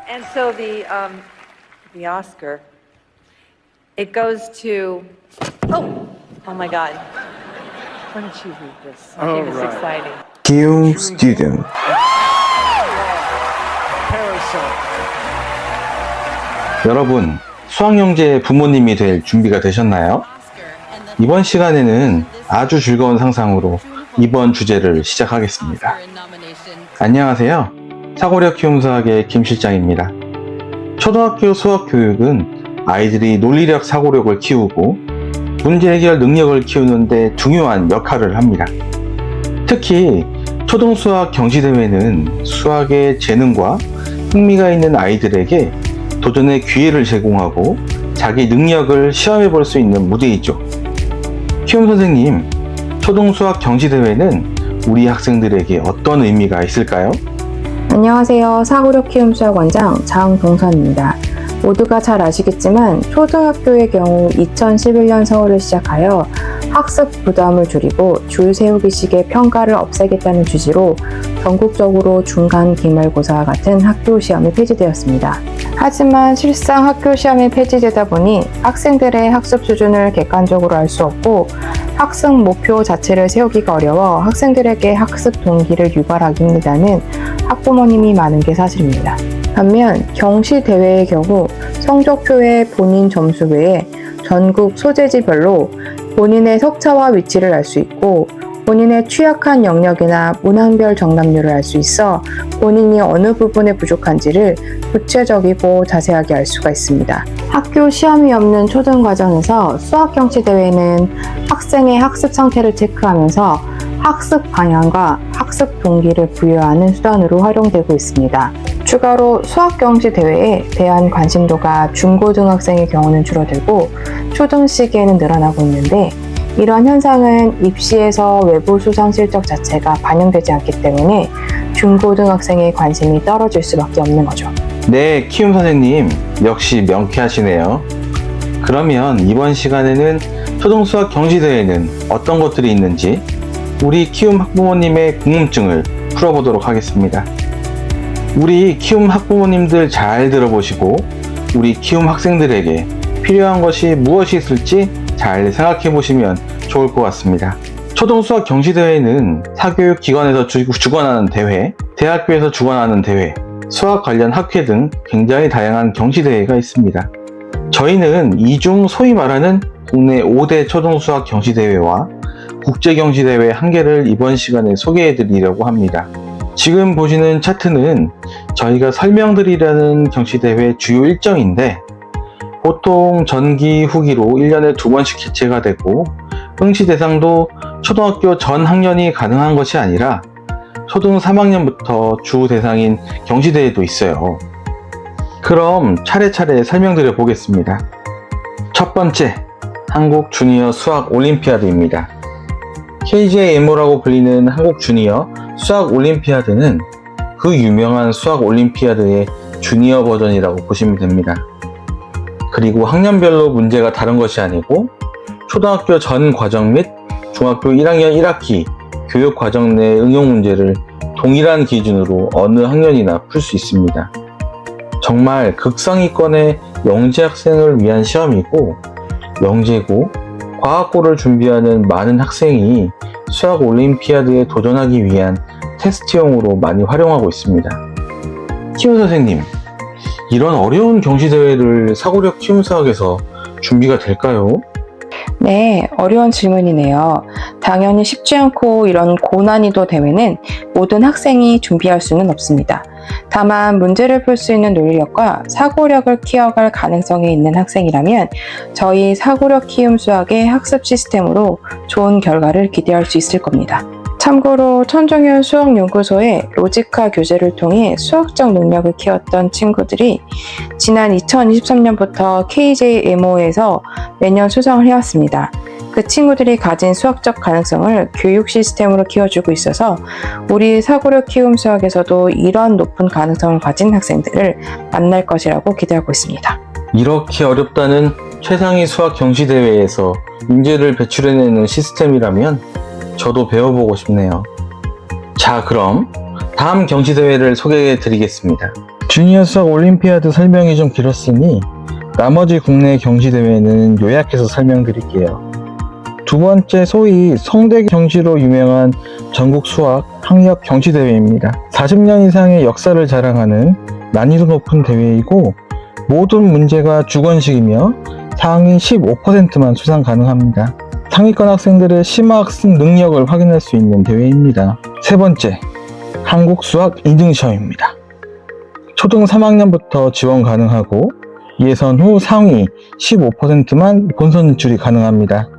And so the Oscar, it goes to, oh my God. Why don't you read this? I think it's exciting. 키움 스튜던트. 여러분, 수학영재의 부모님이 될 준비가 되셨나요? 이번 시간에는 아주 즐거운 상상으로 이번 주제를 시작하겠습니다. 안녕하세요. 사고력 키움 수학의 김 실장입니다. 초등학교 수학 교육은 아이들이 논리력 사고력을 키우고 문제 해결 능력을 키우는데 중요한 역할을 합니다. 특히 초등수학 경시대회는 수학의 재능과 흥미가 있는 아이들에게 도전의 기회를 제공하고 자기 능력을 시험해 볼 수 있는 무대이죠. 키움 선생님, 초등수학 경시대회는 우리 학생들에게 어떤 의미가 있을까요? 안녕하세요. 사고력 키움 수학원장 장동선입니다. 모두가 잘 아시겠지만 초등학교의 경우 2011년 서울을 시작하여 학습 부담을 줄이고 줄 세우기식의 평가를 없애겠다는 취지로 전국적으로 중간 기말고사와 같은 학교 시험이 폐지되었습니다. 하지만 실상 학교 시험이 폐지되다 보니 학생들의 학습 수준을 객관적으로 알 수 없고 학습 목표 자체를 세우기가 어려워 학생들에게 학습 동기를 유발하기 힘들다는 학부모님이 많은 게 사실입니다. 반면 경시대회의 경우 성적표에 본인 점수 외에 전국 소재지별로 본인의 석차와 위치를 알 수 있고 본인의 취약한 영역이나 문항별 정답률을 알 수 있어 본인이 어느 부분에 부족한지를 구체적이고 자세하게 알 수가 있습니다. 학교 시험이 없는 초등과정에서 수학경시대회는 학생의 학습 상태를 체크하면서 학습 방향과 학습 동기를 부여하는 수단으로 활용되고 있습니다. 추가로 수학경시대회에 대한 관심도가 중고등학생의 경우는 줄어들고 초등 시기에는 늘어나고 있는데 이러한 현상은 입시에서 외부 수상 실적 자체가 반영되지 않기 때문에 중고등학생의 관심이 떨어질 수밖에 없는 거죠. 네, 키움 선생님 역시 명쾌하시네요. 그러면 이번 시간에는 초등수학 경시대회는 어떤 것들이 있는지 우리 키움 학부모님의 궁금증을 풀어보도록 하겠습니다. 우리 키움 학부모님들 잘 들어보시고 우리 키움 학생들에게 필요한 것이 무엇이 있을지 잘 생각해 보시면 좋을 것 같습니다. 초등수학 경시대회는 사교육기관에서 주관하는 대회, 대학교에서 주관하는 대회, 수학 관련 학회 등 굉장히 다양한 경시대회가 있습니다. 저희는 이 중 소위 말하는 국내 5대 초등수학 경시대회와 국제경시대회 한 개를 이번 시간에 소개해 드리려고 합니다. 지금 보시는 차트는 저희가 설명드리려는 경시대회 주요 일정인데 보통 전기, 후기로 1년에 2번씩 개최가 되고 응시 대상도 초등학교 전 학년이 가능한 것이 아니라 초등 3학년부터 주 대상인 경시대회도 있어요. 그럼 차례차례 설명드려 보겠습니다. 첫 번째, 한국 주니어 수학 올림피아드입니다. KJMO라고 불리는 한국 주니어 수학 올림피아드는 그 유명한 수학 올림피아드의 주니어 버전이라고 보시면 됩니다. 그리고 학년별로 문제가 다른 것이 아니고 초등학교 전 과정 및 중학교 1학년 1학기 교육 과정 내 응용 문제를 동일한 기준으로 어느 학년이나 풀 수 있습니다. 정말 극상위권의 영재 학생을 위한 시험이고 영재고 과학고를 준비하는 많은 학생이 수학 올림피아드에 도전하기 위한 테스트용으로 많이 활용하고 있습니다. 키움 선생님, 이런 어려운 경시대회를 사고력 키움 수학에서 준비가 될까요? 네, 어려운 질문이네요. 당연히 쉽지 않고 이런 고난이도 대회는 모든 학생이 준비할 수는 없습니다. 다만 문제를 풀 수 있는 논리력과 사고력을 키워갈 가능성이 있는 학생이라면 저희 사고력 키움 수학의 학습 시스템으로 좋은 결과를 기대할 수 있을 겁니다. 참고로 천정현 수학연구소의 로지카 교재를 통해 수학적 능력을 키웠던 친구들이 지난 2023년부터 KJMO에서 매년 수상을 해왔습니다. 그 친구들이 가진 수학적 가능성을 교육 시스템으로 키워주고 있어서 우리 사고력 키움 수학에서도 이런 높은 가능성을 가진 학생들을 만날 것이라고 기대하고 있습니다. 이렇게 어렵다는 최상위 수학 경시대회에서 인재를 배출해내는 시스템이라면 저도 배워보고 싶네요. 자, 그럼 다음 경시대회를 소개해 드리겠습니다. 주니어 수학 올림피아드 설명이 좀 길었으니 나머지 국내 경시대회는 요약해서 설명드릴게요. 두 번째, 소위 성대 경시로 유명한 전국 수학 학력 경시대회입니다. 40년 이상의 역사를 자랑하는 난이도 높은 대회이고 모든 문제가 주관식이며 상위 15%만 수상 가능합니다. 상위권 학생들의 심화학습 능력을 확인할 수 있는 대회입니다. 세 번째, 한국수학 인증시험입니다. 초등 3학년부터 지원 가능하고 예선 후 상위 15%만 본선 진출이 가능합니다.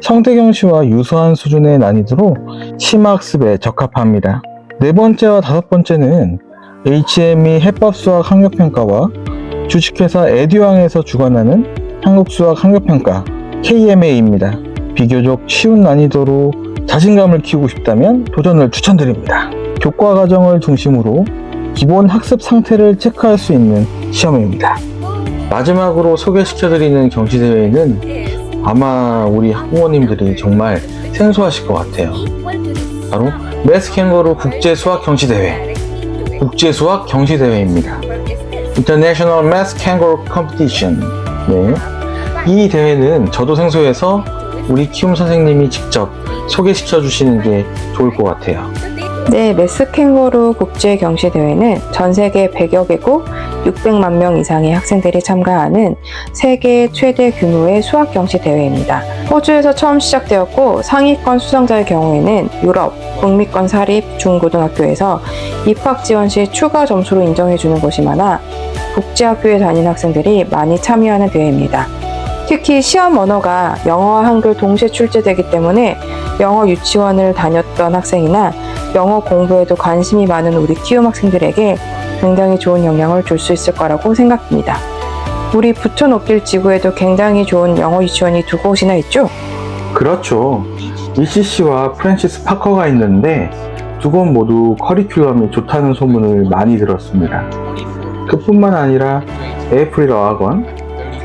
성대경시와 유사한 수준의 난이도로 심화학습에 적합합니다. 네 번째와 다섯 번째는 HME 해법수학 학력평가와 주식회사 에듀왕에서 주관하는 한국수학 학력평가 KMA입니다. 비교적 쉬운 난이도로 자신감을 키우고 싶다면 도전을 추천드립니다. 교과 과정을 중심으로 기본 학습 상태를 체크할 수 있는 시험입니다. 마지막으로 소개시켜드리는 경시대회는 아마 우리 학부모님들이 정말 생소하실 것 같아요. 바로 매스캥거루 국제수학경시대회, 국제수학경시대회입니다. International Math Kangaroo Competition. 네. 이 대회는 저도 생소해서 우리 키움 선생님이 직접 소개시켜 주시는 게 좋을 것 같아요. 네, 매스캥거루 국제경시대회는 전 세계 100여 개국 600만 명 이상의 학생들이 참가하는 세계 최대 규모의 수학경시대회입니다. 호주에서 처음 시작되었고 상위권 수상자의 경우에는 유럽, 북미권 사립 중고등학교에서 입학 지원 시 추가 점수로 인정해주는 곳이 많아 국제학교에 다니는 학생들이 많이 참여하는 대회입니다. 특히 시험 언어가 영어와 한글 동시에 출제되기 때문에 영어 유치원을 다녔던 학생이나 영어 공부에도 관심이 많은 우리 키움 학생들에게 굉장히 좋은 영향을 줄 수 있을 거라고 생각합니다. 우리 부천옥길 지구에도 굉장히 좋은 영어 유치원이 두 곳이나 있죠? 그렇죠. ECC와 프랜시스 파커가 있는데 두 곳 모두 커리큘럼이 좋다는 소문을 많이 들었습니다. 그뿐만 아니라 에이프릴 어학원,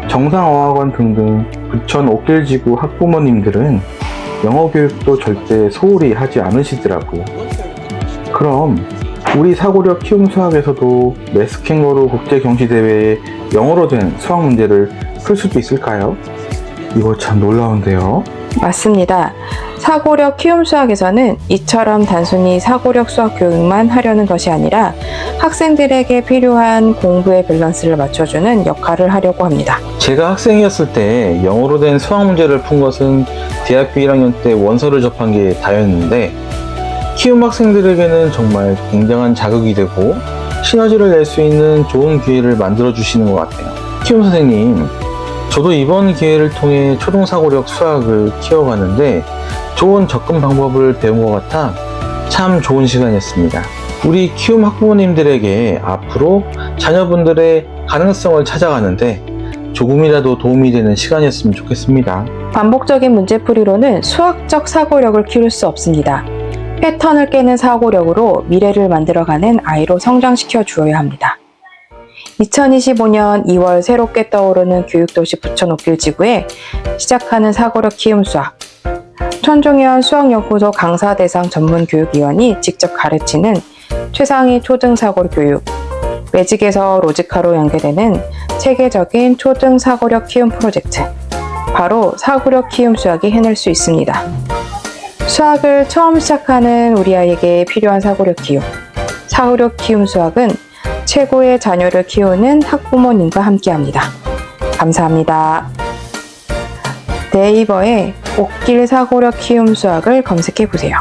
정상어학원 등등 부천 옥길지구 학부모님들은 영어 교육도 절대 소홀히 하지 않으시더라고요. 그럼 우리 사고력 키움 수학에서도 매스캥거루 국제경시대회에 영어로 된 수학 문제를 풀 수도 있을까요? 이거 참 놀라운데요. 맞습니다. 사고력 키움 수학에서는 이처럼 단순히 사고력 수학 교육만 하려는 것이 아니라 학생들에게 필요한 공부의 밸런스를 맞춰주는 역할을 하려고 합니다. 제가 학생이었을 때 영어로 된 수학 문제를 푼 것은 대학교 1학년 때 원서를 접한 게 다였는데 키움 학생들에게는 정말 굉장한 자극이 되고 시너지를 낼 수 있는 좋은 기회를 만들어 주시는 것 같아요. 키움 선생님, 저도 이번 기회를 통해 초등사고력 수학을 키워가는데 좋은 접근 방법을 배운 것 같아 참 좋은 시간이었습니다. 우리 키움 학부모님들에게 앞으로 자녀분들의 가능성을 찾아가는데 조금이라도 도움이 되는 시간이었으면 좋겠습니다. 반복적인 문제풀이로는 수학적 사고력을 키울 수 없습니다. 패턴을 깨는 사고력으로 미래를 만들어가는 아이로 성장시켜 주어야 합니다. 2025년 2월 새롭게 떠오르는 교육도시 부천옥길지구에 시작하는 사고력 키움 수학. 천종현 수학연구소 강사대상 전문교육위원이 직접 가르치는 최상위 초등사고력 교육. 매직에서 로지카로 연계되는 체계적인 초등사고력 키움 프로젝트. 바로 사고력 키움 수학이 해낼 수 있습니다. 수학을 처음 시작하는 우리 아이에게 필요한 사고력 키움. 사고력 키움 수학은 최고의 자녀를 키우는 학부모님과 함께합니다. 감사합니다. 네이버에 옥길 사고력 키움 수학을 검색해 보세요.